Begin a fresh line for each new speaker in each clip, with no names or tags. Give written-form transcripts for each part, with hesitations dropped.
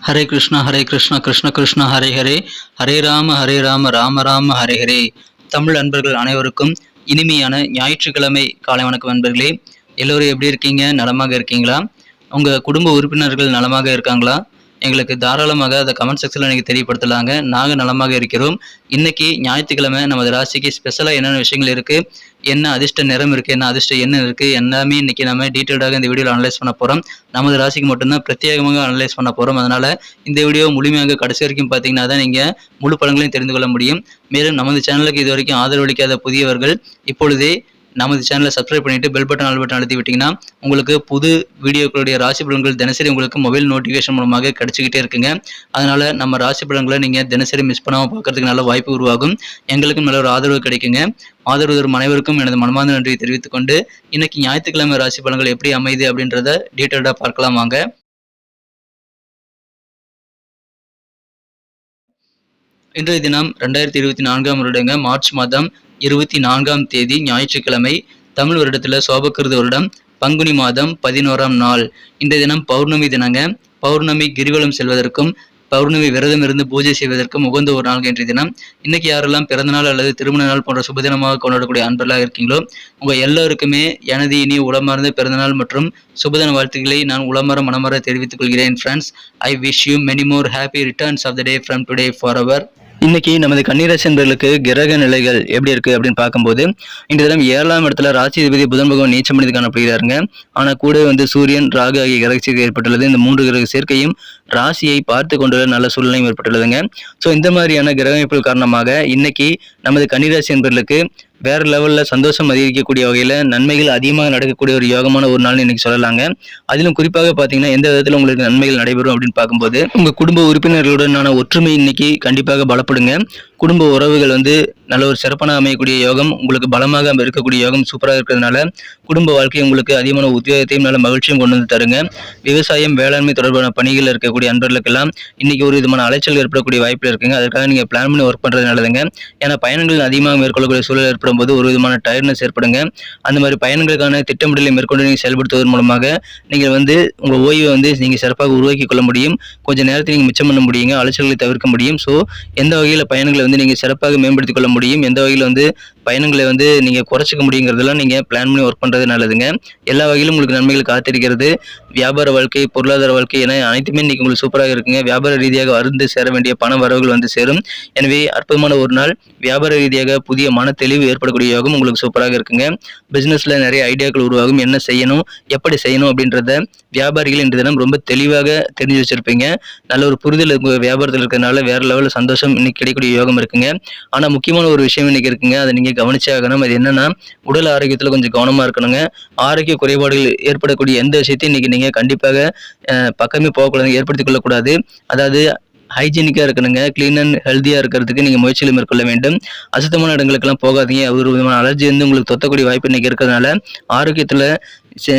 ஹரே கிருஷ்ணா கிருஷ்ண கிருஷ்ண ஹரே ஹரே, ஹரே ராம ராம ராம ஹரே ஹரே. தமிழ் அன்பர்கள் அனைவருக்கும் இனிமையான ஞாயிற்றுக்கிழமை காலை வணக்கம் அன்பர்களே. எல்லோரும் எப்படி இருக்கீங்க? நலமாக இருக்கீங்களா? உங்கள் குடும்ப உறுப்பினர்கள் நலமாக இருக்காங்களா? எங்களுக்கு தாராளமாக அதை கமெண்ட் செக்ஷனில் நீங்கள் தெரியப்படுத்தலாங்க. நாங்கள் நலமாக இருக்கிறோம். இன்னைக்கு ஞாயிற்றுக்கிழமை நமது ராசிக்கு ஸ்பெஷலாக என்னென்ன விஷயங்கள் இருக்குது, என்ன அதிர்ஷ்ட நிறம் இருக்குது, என்ன அதிர்ஷ்ட எண்ணம் இருக்குது, எல்லாமே இன்னைக்கு நம்ம டீட்டெயில்டாக இந்த வீடியோவில் அனலைஸ் பண்ண போகிறோம். நமது ராசிக்கு மட்டும்தான் பிரத்யேகமாக அனலைஸ் பண்ண போகிறோம். அதனால் இந்த வீடியோ முழுமையாக கடைசி வரைக்கும் பார்த்தீங்கன்னா தான் நீங்கள் முழு பலன்களையும் தெரிந்து கொள்ள முடியும். மேலும் நமது சேனலுக்கு இது வரைக்கும் ஆதரவளிக்காத புதியவர்கள் இப்பொழுதே நமது சேனலை சப்ஸ்கிரைப் பண்ணிட்டு பெல் பட்டன் ஆல் பட்டன் அழுத்தி விட்டீங்கன்னா உங்களுக்கு புது வீடியோக்களுடைய ராசி பலன்கள் தினசரி உங்களுக்கு மொபைல் நோட்டிஃபிகேஷன் மூலமாக கிடைச்சிக்கிட்டே இருக்குங்க. அதனால நம்ம ராசி பலன்களை நீங்கள் தினசரி மிஸ் பண்ணாமல் பார்க்கறதுக்கு நல்ல வாய்ப்பு உருவாகும். எங்களுக்கும் நல்ல ஒரு ஆதரவு கிடைக்குங்க. ஆதரவு தரும் அனைவருக்கும் எனது மனமார்ந்த நன்றியை தெரிவித்துக் கொண்டு இன்னைக்கு ஞாயிற்றுக்கிழமை ராசி பலன்கள் எப்படி அமையுது அப்படின்றத டீட்டெயில்டாக பார்க்கலாம் வாங்க. இன்றைய தினம் 2024 வருடங்க மார்ச் மாதம் 24ஆம் தேதி ஞாயிற்றுக்கிழமை. தமிழ் வருடத்தில் சோபக்கிருது வருடம் பங்குனி மாதம் 11ஆம் நாள். இன்றைய தினம் பௌர்ணமி தினங்க. பௌர்ணமி கிரிவலம் செல்வதற்கும் பௌர்ணமி விரதம் இருந்து பூஜை செய்வதற்கும் உகந்த ஒரு நாள் இன்றைய தினம். இன்னைக்கு யாரெல்லாம் பிறந்தநாள் அல்லது திருமண நாள் போன்ற சுபதினமாக கொண்டாடக்கூடிய அன்பர்களாக இருக்கீங்களோ உங்கள் எல்லோருக்குமே எனது இனிய உளமார்ந்த பிறந்தநாள் மற்றும் சுபதின வாழ்த்துக்களை நான் உளமாற மனமாற தெரிவித்துக் கொள்கிறேன். Friends, I wish you many more happy returns of the day from today for ever. இன்னைக்கு நமது கன்னிராசி என்பவர்களுக்கு கிரக நிலைகள் எப்படி இருக்கு அப்படின்னு பார்க்கும்போது இந்த தினம் 7ஆம் இடத்துல ராசி அதிபதி புதன் பகவான் நீச்சமடைந்து காணப்படுகிறாருங்க. ஆனால் கூட சூரியன் ராகு ஆகிய கிரக சேர்க்கை ஏற்பட்டுள்ளது. இந்த 3 கிரக சேர்க்கையும் ராசியை பார்த்து கொண்டுள்ள நல்ல சூழ்நிலையும் ஏற்பட்டுள்ளதுங்க. ஸோ இந்த மாதிரியான கிரக அமைப்புகள் காரணமாக இன்னைக்கு நமது கன்னிராசி என்பவர்களுக்கு வேற லெவலில் சந்தோஷம் அதிகரிக்கக்கூடிய வகையில் நன்மைகள் அதிகமாக நடக்கக்கூடிய ஒரு யோகமான ஒரு நாள்னு இன்னைக்கு சொல்லலாங்க. அதிலும் குறிப்பாக பார்த்தீங்கன்னா எந்த விதத்தில் உங்களுக்கு நன்மைகள் நடைபெறும் அப்படின்னு பார்க்கும்போது உங்கள் குடும்ப உறுப்பினர்களுடனான ஒற்றுமை இன்னைக்கு கண்டிப்பாக பலப்படுங்க. குடும்ப உறவுகள் நல்ல ஒரு சிறப்பான அமையக்கூடிய யோகம், உங்களுக்கு பலமாக இருக்கக்கூடிய யோகம் சூப்பராக இருக்கிறதுனால குடும்ப வாழ்க்கை உங்களுக்கு அதிகமான உத்வேகத்தையும் நல்ல மகிழ்ச்சியும் கொண்டு வந்து தருங்க. விவசாயம் வேளாண்மை தொடர்பான பணிகள் இருக்கக்கூடிய அன்பர்களுக்கெல்லாம் இன்னைக்கு ஒரு விதமான அலைச்சல் ஏற்படக்கூடிய வாய்ப்பு இருக்குங்க. அதற்காக நீங்கள் பிளான் பண்ணி ஒர்க் பண்ணுறது நல்லதுங்க. ஏன்னா பயணங்கள் அதிகமாக மேற்கொள்ளக்கூடிய சூழல் ஏற்படும் போது ஒரு விதமான டயர்ட்னஸ் ஏற்படுங்க. அந்த மாதிரி பயணங்களுக்கான திட்டமிடலை மேற்கொண்டு நீங்கள் செயல்படுத்துவதன் மூலமாக நீங்கள் உங்கள் ஓய்வை நீங்கள் சிறப்பாக உருவாக்கி கொள்ள முடியும். கொஞ்சம் நேரத்தை நீங்கள் மிச்சம் பண்ண முடியுங்க. அலைச்சல்களை தவிர்க்க முடியும். ஸோ எந்த வகையில் பயணங்களை நீங்கள் சிறப்பாக மேம்படுத்திக் கொள்ள முடியும், எந்த வகையில் பயணங்களை நீங்கள் குறைச்சிக்க முடியுங்கிறதெல்லாம் நீங்கள் பிளான் பண்ணி ஒர்க் பண்ணுறது நல்லதுங்க. எல்லா வகையிலும் உங்களுக்கு நன்மைகள் காத்திருக்கிறது. வியாபார வாழ்க்கை, பொருளாதார வாழ்க்கை என அனைத்துமே இன்னைக்கு உங்களுக்கு சூப்பராக இருக்குங்க. வியாபார ரீதியாக சேர வேண்டிய பண வரவுகள் சேரும். எனவே அற்புதமான ஒரு நாள். வியாபார ரீதியாக புதிய மன தெளிவு ஏற்படக்கூடிய யோகம் உங்களுக்கு சூப்பராக இருக்குங்க. பிசினஸ்ல நிறைய ஐடியாக்கள் உருவாகும். என்ன செய்யணும், எப்படி செய்யணும் அப்படின்றத வியாபாரிகள் இன்று தினம் ரொம்ப தெளிவாக தெரிஞ்சு வச்சிருப்பீங்க. நல்ல ஒரு புரிதல் வியாபாரத்தில் இருக்கிறதுனால வேற லெவலில் சந்தோஷம் இன்னைக்கு கிடைக்கக்கூடிய யோகம் இருக்குங்க. ஆனா முக்கியமான ஒரு விஷயம் இன்னைக்கு இருக்குங்க. அதை நீங்க கவனிச்சே ஆகணும். அது என்னன்னா உடல் ஆரோக்கியத்துல கொஞ்சம் கவனமா இருக்கணுங்க. ஆரோக்கிய குறைபாடுகள் ஏற்படக்கூடிய எந்த விஷயத்தையும் இன்னைக்கு நீங்க கண்டிப்பாக பக்கமே போகக்கூடாது, ஏற்படுத்திக் கொள்ளக்கூடாது. அதாவது ஹைஜீனிக்காக இருக்கணுங்க. கிளீன் அண்ட் ஹெல்த்தியாக இருக்கிறதுக்கு நீங்கள் முயற்சிகளை மேற்கொள்ள வேண்டும். அசுத்தமான இடங்களுக்கெல்லாம் போகாதீங்க. ஒரு விதமான அலர்ஜி உங்களுக்கு தொத்தக்கூடிய வாய்ப்பு இன்னைக்கு இருக்கிறதுனால ஆரோக்கியத்தில்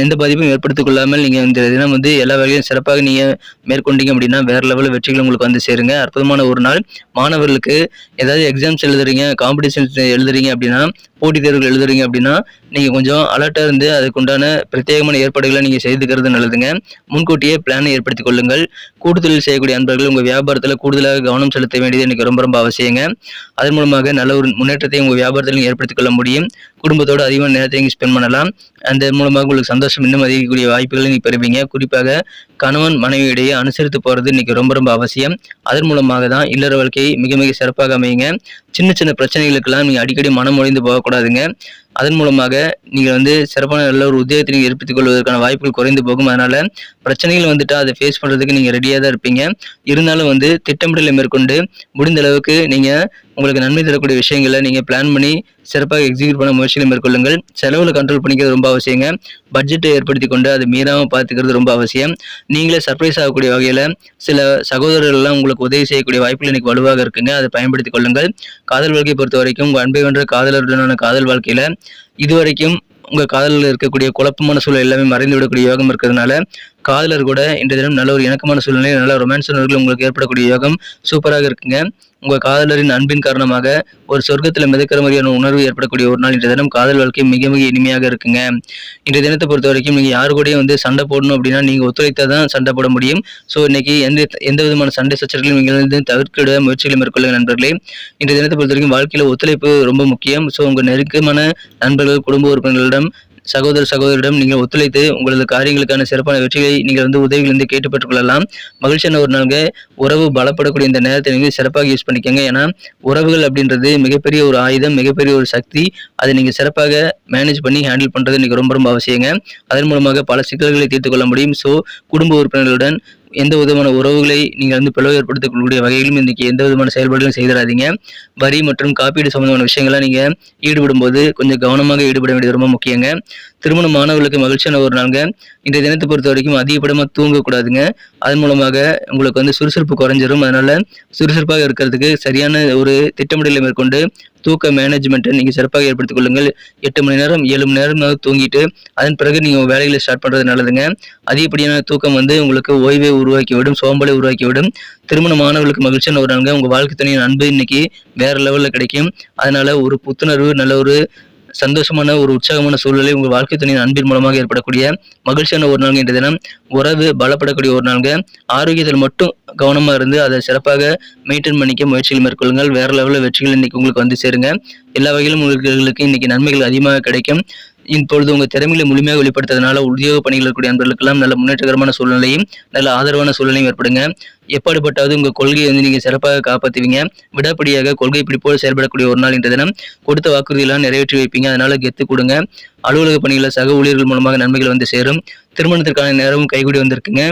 எந்த பாதிப்பும் ஏற்படுத்திக் கொள்ளாமல் நீங்கள் இந்த தினம் எல்லா வகையிலும் சிறப்பாக நீங்கள் மேற்கொண்டீங்க அப்படின்னா வேற லெவலில் வெற்றிகள் உங்களுக்கு சேருங்க. அற்புதமான ஒரு நாள். மாணவர்களுக்கு ஏதாவது எக்ஸாம்ஸ் எழுதுறீங்க, காம்படிஷன்ஸ் எழுதுறீங்க அப்படின்னா, போட்டித் தேர்வுகள் எழுதுறீங்க அப்படின்னா நீங்கள் கொஞ்சம் அலர்ட்டாக இருந்து அதுக்குண்டான பிரத்யேகமான ஏற்பாடுகளை நீங்கள் செய்துக்கிறது நல்லதுங்க. முன்கூட்டியே பிளானை ஏற்படுத்திக் கொள்ளுங்கள். கூடுதல் செய்யக்கூடிய அன்பர்கள் உங்கள் வியாபாரத்தில் கூடுதலாக கவனம் செலுத்த வேண்டியது இன்னைக்கு ரொம்ப ரொம்ப அவசியங்க. அதன் மூலமாக நல்ல ஒரு முன்னேற்றத்தை உங்கள் வியாபாரத்தில் ஏற்படுத்திக் கொள்ள முடியும். குடும்பத்தோடு அதிகமான நேரத்தை நீங்கள் ஸ்பெண்ட் பண்ணலாம். அந்த மூலமாக உங்களுக்கு சந்தோஷம் இன்னும் அதிகக்கூடிய வாய்ப்புகளை நீங்கள் பெறுவீங்க. குறிப்பாக கணவன் மனைவியிடையே அனுசரித்து போகிறது இன்னைக்கு ரொம்ப ரொம்ப அவசியம். அதன் மூலமாக தான் இல்லற வாழ்க்கை மிக மிக சிறப்பாக அமையுங்க. சின்ன சின்ன பிரச்சனைகளுக்கெல்லாம் நீங்கள் அடிக்கடி மனம் ஒழிந்து போகக்கூடாதுங்க. அதன் மூலமாக நீங்கள் சிறப்பான நல்ல ஒரு உத்தியோகத்தை நீங்கள் ஏற்படுத்திக் கொள்வதற்கான வாய்ப்புகள் குறைந்து போகும். அதனால பிரச்சனைகள் அதை ஃபேஸ் பண்ணுறதுக்கு நீங்கள் ரெடியாக தான் இருப்பீங்க. இருந்தாலும் திட்டமிடலை மேற்கொண்டு முடிந்த அளவுக்கு நீங்கள் உங்களுக்கு நன்மை தரக்கூடிய விஷயங்களை நீங்கள் பிளான் பண்ணி சிறப்பாக எக்ஸிக்யூட் பண்ண முயற்சிகளை மேற்கொள்ளுங்கள். செலவுல கண்ட்ரோல் பண்ணிக்கிறது ரொம்ப அவசியங்க. பட்ஜெட்டை ஏற்படுத்தி கொண்டு அதை மீறாமல் பார்த்துக்கிறது ரொம்ப அவசியம். நீங்களே சர்ப்ரைஸ் ஆகக்கூடிய வகையில் சில சகோதரர்கள்லாம் உங்களுக்கு உதவி செய்யக்கூடிய வாய்ப்புகள் இன்னைக்கு வலுவாக இருக்குங்க. அதை பயன்படுத்திக் கொள்ளுங்கள். காதல் வாழ்க்கையை பொறுத்த வரைக்கும் உங்கள் அன்பை வென்ற காதலருடனான காதல் வாழ்க்கையில் இதுவரைக்கும் உங்கள் காதலில் இருக்கக்கூடிய குழப்பமான சூழல் எல்லாமே மறைந்து விடக்கூடிய யோகம் இருக்கிறதுனால காதலர் கூட இன்றைய தினம் நல்ல ஒரு இணக்கமான சூழ்நிலை, நல்ல ரொமான்ஸ் உணர்வுகள் உங்களுக்கு ஏற்படக்கூடிய யோகம் சூப்பராக இருக்குங்க. உங்க காதலரின் அன்பின் காரணமாக ஒரு சொர்க்கத்துல மிதக்கிற மாதிரியான உணர்வு ஏற்படக்கூடிய ஒரு நாள் இன்றைய தினம். காதல் வாழ்க்கை மிக மிக இனிமையாக இருக்குங்க. இன்றைய தினத்தை பொறுத்த வரைக்கும் நீங்க யாரு கூடயும் சண்டை போடணும் அப்படின்னா நீங்க ஒத்துழைத்தா தான் சண்டை போட முடியும். ஸோ இன்னைக்கு எந்த விதமான சண்டை சச்சரவுகளையும் நீங்கள் தவிர்க்க முயற்சிகளை மேற்கொள்ளுங்க நண்பர்களே. இன்றைய தினத்தை பொறுத்த வரைக்கும் வாழ்க்கையில ஒத்துழைப்பு ரொம்ப முக்கியம். ஸோ உங்க நெருக்கமான நண்பர்கள், குடும்ப உறுப்பினர்களிடம், சகோதரிடம் நீங்கள் ஒத்துழைத்து உங்களது காரியங்களுக்கான சிறப்பான வெற்றிகளை நீங்கள் உதவிகள் கேட்டு பெற்றுக்கொள்ளலாம். மகிழ்ச்சியான ஒரு நாளுங்க. உறவு பலப்படக்கூடிய இந்த நேரத்தை நீங்கள் சிறப்பாக யூஸ் பண்ணிக்கோங்க. ஏன்னா உறவுகள் அப்படின்றது மிகப்பெரிய ஒரு ஆயுதம், மிகப்பெரிய ஒரு சக்தி. அதை நீங்கள் சிறப்பாக மேனேஜ் பண்ணி ஹேண்டில் பண்ணுறது இன்னைக்கு ரொம்ப ரொம்ப அவசியங்க. அதன் மூலமாக பல சிக்கல்களை தீர்த்து கொள்ள முடியும். ஸோ குடும்ப உறுப்பினர்களுடன் எந்த விதமான உறவுகளை நீங்கள் பிளவு ஏற்படுத்தக்கூடிய வகையிலும் இன்னைக்கு எந்த விதமான செயல்பாடுகளும் செய்திடாதீங்க. வரி மற்றும் காப்பீடு சம்பந்தமான விஷயங்களை நீங்க ஈடுபடும் போது கொஞ்சம் கவனமாக ஈடுபட வேண்டியது ரொம்ப முக்கியங்க. திருமண மாணவர்களுக்கு மகிழ்ச்சியான ஒரு நாளுங்க. இன்றைய தினத்தை பொறுத்த வரைக்கும் அதிகப்படமா தூங்கக்கூடாதுங்க. அதன் மூலமாக உங்களுக்கு சுறுசுறுப்பு குறைஞ்சிரும். அதனால சுறுசுறுப்பாக இருக்கிறதுக்கு சரியான ஒரு திட்டமிடலை மேற்கொண்டு தூக்க மேனேஜ்மெண்ட்டை நீங்க சிறப்பாக ஏற்படுத்திக் கொள்ளுங்கள். 8 மணி நேரம் 7 மணி நேரம் தூங்கிட்டு அதன் பிறகு நீங்க வேலைகளை ஸ்டார்ட் பண்றது நல்லதுங்க. அதிகப்படியான தூக்கம் உங்களுக்கு ஓய்வை உருவாக்கிவிடும், சோம்பலை உருவாக்கிவிடும். திருமண மாணவர்களுக்கு மகிழ்ச்சியான ஒரு நாளுங்க. உங்க வாழ்க்கை துணையின் அன்பு இன்னைக்கு வேற லெவல்ல கிடைக்கும். அதனால ஒரு புத்துணர்வு, நல்ல ஒரு சந்தோஷமான ஒரு உற்சாகமான சூழ்நிலை உங்கள் வாழ்க்கை துணையின் அன்பின் மூலமாக ஏற்படக்கூடிய மகிழ்ச்சியான ஒரு நாள் என்ற தினம். உறவு பலப்படக்கூடிய ஒரு நாள்ங்க. ஆரோக்கியத்தில் மட்டும் கவனமா இருந்து அதை சிறப்பாக மெயின்டைன் பண்ணிக்க முயற்சிகள் மேற்கொள்ளுங்கள். வேற லெவலில் வெற்றிகள் இன்னைக்கு உங்களுக்கு சேருங்க. எல்லா வகையிலும் உங்களுக்கு இன்னைக்கு நன்மைகள் அதிகமாக கிடைக்கும். இப்பொழுது உங்க திறமைகளை முழுமையாக வெளிப்படுத்துறதுனால உத்தியோக பணிகள் இருக்கக்கூடிய நண்பர்களுக்கெல்லாம் நல்ல முன்னேற்றகரமான சூழ்நிலையும் நல்ல ஆதரவான சூழ்நிலையும் ஏற்படுங்க. எப்பாடுபட்டாவது உங்க கொள்கையை நீங்க சிறப்பாக காப்பாற்றுவீங்க. விடாப்படியாக கொள்கை பிடிப்போடு செயல்படக்கூடிய ஒரு நாள் என்ற தினம். கொடுத்த வாக்குறுதியெல்லாம் நிறைவேற்றி வைப்பீங்க. அதனால கெத்து கொடுங்க. அலுவலக பணிகளில் சக ஊழியர்கள் மூலமாக நன்மைகள் சேரும். திருமணத்திற்கான நேரமும் கைகூடி வந்திருக்குங்க.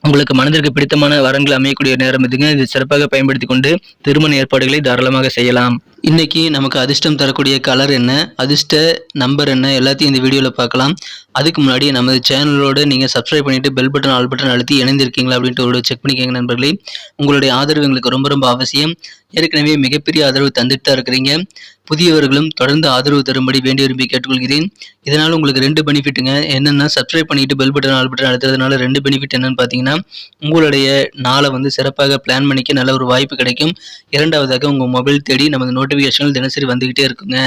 உங்களுக்கு மனதிற்கு பிடித்தமான வரன்கள் அமையக்கூடிய நேரம் இதுங்க. இது சிறப்பாக பயன்படுத்தி கொண்டு திருமண ஏற்பாடுகளை தாராளமாக செய்யலாம். இன்னைக்கு நமக்கு அதிர்ஷ்டம் தரக்கூடிய கலர் என்ன, அதிர்ஷ்ட நம்பர் என்ன, எல்லாத்தையும் இந்த வீடியோவில் பார்க்கலாம். அதுக்கு முன்னாடி நமது சேனலோட நீங்கள் சப்ஸ்கிரைப் பண்ணிட்டு பெல் பட்டன், ஆல் பட்டன் அழுத்தி இணைந்திருக்கீங்களா அப்படின்ட்டு ஒரு செக் பண்ணிக்கோங்க நண்பர்களே. உங்களுடைய ஆதரவு எங்களுக்கு ரொம்ப ரொம்ப அவசியம். ஏற்கனவே மிகப்பெரிய ஆதரவு தந்துட்டு தான் இருக்கிறீங்க. புதியவர்களும் தொடர்ந்து ஆதரவு தரும்படி வேண்டி விரும்பி கேட்டுக்கொள்கிறேன். இதனால் உங்களுக்கு 2 பெனிஃபிட்டுங்க. என்னென்னா சப்ஸ்கிரைப் பண்ணிட்டு பெல் பட்டன், ஆல் பட்டன் அழுத்துறதுனால 2 பெனிஃபிட் என்னன்னு பார்த்தீங்கன்னா, உங்களுடைய நாளை சிறப்பாக பிளான் பண்ணிக்க நல்ல ஒரு வாய்ப்பு கிடைக்கும். இரண்டாவதாக உங்கள் மொபைல் தேடி நமது நோட்டிஃபிகேஷன்கள் தினசரி வந்துகிட்டே இருக்குங்க.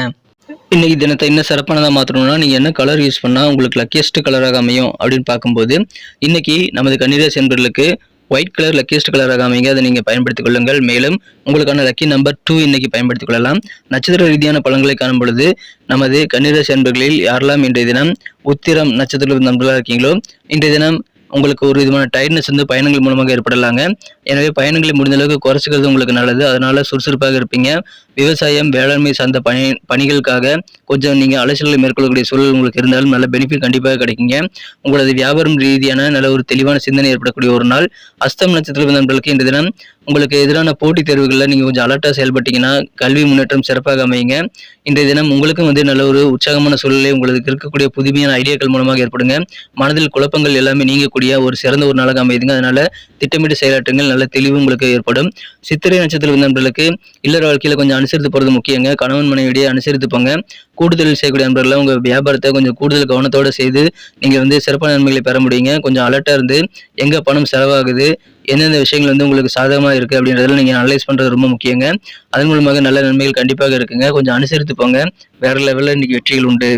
இன்னைக்கு தினத்தை இன்னும் சிறப்பானதாக மாற்றணும்னா நீங்கள் என்ன கலர் யூஸ் பண்ணால் உங்களுக்கு லக்கியஸ்ட் கலராக அமையும் அப்படின்னு பார்க்கும்போது, இன்னைக்கு நமது கன்னிராசி என்பவர்களுக்கு ஒயிட் கலர் லக்கியஸ்ட் கலராக அமைங்க. அதை நீங்கள் பயன்படுத்திக் கொள்ளுங்கள். மேலும் உங்களுக்கான லக்கி நம்பர் 2 இன்னைக்கு பயன்படுத்திக் கொள்ளலாம். நட்சத்திர ரீதியான பலன்களை காணும் பொழுது நமது கன்னிராசி அன்பர்களில் யாரெல்லாம் இன்றைய தினம் உத்திரம் நட்சத்திர நண்பர்களாக இருக்கீங்களோ, இன்றைய தினம் உங்களுக்கு ஒரு விதமான டயர்ட்னஸ் பயணங்கள் மூலமாக ஏற்படலாங்க. எனவே பயணங்களை முடிந்த அளவுக்கு குறைச்சிக்கிறது உங்களுக்கு நல்லது. அதனால சுறுசுறுப்பாக இருப்பீங்க. விவசாயம், வேளாண்மை சார்ந்த பணிகளுக்காக கொஞ்சம் நீங்கள் அலைச்சல்களை மேற்கொள்ளக்கூடிய சூழல் உங்களுக்கு இருந்தாலும் நல்ல பெனிஃபிட் கண்டிப்பாக கிடைக்குங்க. உங்களது வியாபாரம் ரீதியான நல்ல ஒரு தெளிவான சிந்தனை ஏற்படக்கூடிய ஒரு நாள். அஸ்தம் நட்சத்திர நண்பர்களுக்கு இந்த தினம் உங்களுக்கு எதிரான போட்டித் தேர்வுகளில் நீங்கள் கொஞ்சம் அலர்ட்டாக செயல்பட்டீங்கன்னா கல்வி முன்னேற்றம் சிறப்பாக அமையுங்க. இன்றைய தினம் உங்களுக்கும் நல்ல ஒரு உற்சாகமான சூழ்நிலை உங்களுக்கு இருக்கக்கூடிய புதுமையான ஐடியாக்கள் மூலமாக ஏற்படுங்க. மனதில் குழப்பங்கள் எல்லாமே நீங்கக்கூடிய ஒரு சிறந்த ஒரு நாளாக அமையுதுங்க. அதனால திட்டமிட்டு செயலாற்றுங்கள். நல்ல தெளிவு உங்களுக்கு ஏற்படும். சித்திரை நட்சத்திர நண்பர்களுக்கு இல்லற வாழ்க்கையில கொஞ்சம் அனுசரித்து போறது முக்கியங்க. கணவன் மனைவிடையே அனுசரித்து போங்க. கூடுதல் செய்யக்கூடிய நண்பர்கள் உங்க வியாபாரத்தை கொஞ்சம் கூடுதல் கவனத்தோட செய்து நீங்க சிறப்பான நன்மைகளை பெற முடியுங்க. கொஞ்சம் அலர்ட்டா இருந்து எங்க பணம் செலவாகுது, எந்தெந்த விஷயங்கள் உங்களுக்கு சாதகமா இருக்கு அப்படின்றதுல நீங்க அனலைஸ் பண்றது ரொம்ப முக்கியங்க. அதன் மூலமாக நல்ல நன்மைகள் கண்டிப்பாக இருக்குங்க. கொஞ்சம் அனுசரித்து போங்க. வேற லெவல்ல இன்னைக்கு வெற்றிகள் உண்டு.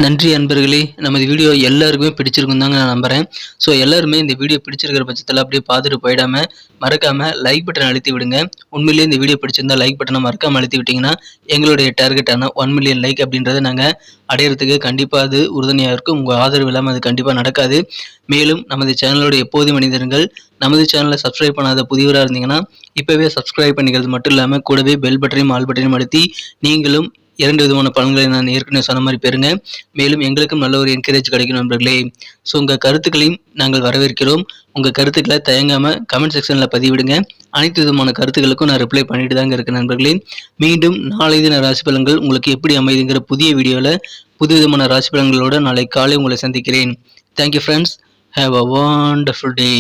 நன்றி அன்பர்களே. நமது வீடியோ எல்லாருக்குமே பிடிச்சிருக்கும் தாங்க நான் நம்புறேன். ஸோ எல்லாருமே இந்த வீடியோ பிடிச்சிருக்கிற பட்சத்தில் அப்படியே பார்த்துட்டு போயிடாம மறக்காம லைக் பட்டன் அழுத்தி விடுங்க. உண்மையிலேயே இந்த வீடியோ பிடிச்சிருந்தா லைக் பட்டனை மறக்காம அழுத்தி விட்டீங்கன்னா எங்களுடைய டார்கெட்டான 1 மில்லியன் லைக் அப்படின்றத நாங்கள் அடையிறதுக்கு கண்டிப்பாக அது உறுதுணையாக இருக்கும். உங்கள் ஆதரவு இல்லாமல் அது கண்டிப்பாக நடக்காது. மேலும் நமது சேனலோட எப்போதும் மனிதர்கள் நமது சேனலை சப்ஸ்கிரைப் பண்ணாத புதியவராக இருந்தீங்கன்னா இப்போவே சப்ஸ்கிரைப் பண்ணிக்கிறது மட்டும் இல்லாமல் கூடவே பெல் பட்டனையும் ஆல் பட்டனையும் அழுத்தி நீங்களும் 2 விதமான பலன்களை நான் ஏற்கனவே சொன்ன மாதிரி பெறுங்க. மேலும் எங்களுக்கும் நல்ல ஒரு என்கரேஜ் கிடைக்கும் நண்பர்களே. ஸோ உங்கள் கருத்துக்களையும் நாங்கள் வரவேற்கிறோம். உங்கள் கருத்துக்களை தயங்காமல் கமெண்ட் செக்ஷனில் பதிவிடுங்க. அனைத்து விதமான கருத்துக்களுக்கும் நான் ரிப்ளை பண்ணிட்டு தாங்க இருக்கேன் நண்பர்களே. மீண்டும் நாளை தின ராசி பலன்கள் உங்களுக்கு எப்படி அமைதுங்கிற புதிய வீடியோவில் புது விதமான ராசி பலன்களோட நாளை காலை உங்களை சந்திக்கிறேன். Thank you friends. Have a wonderful day.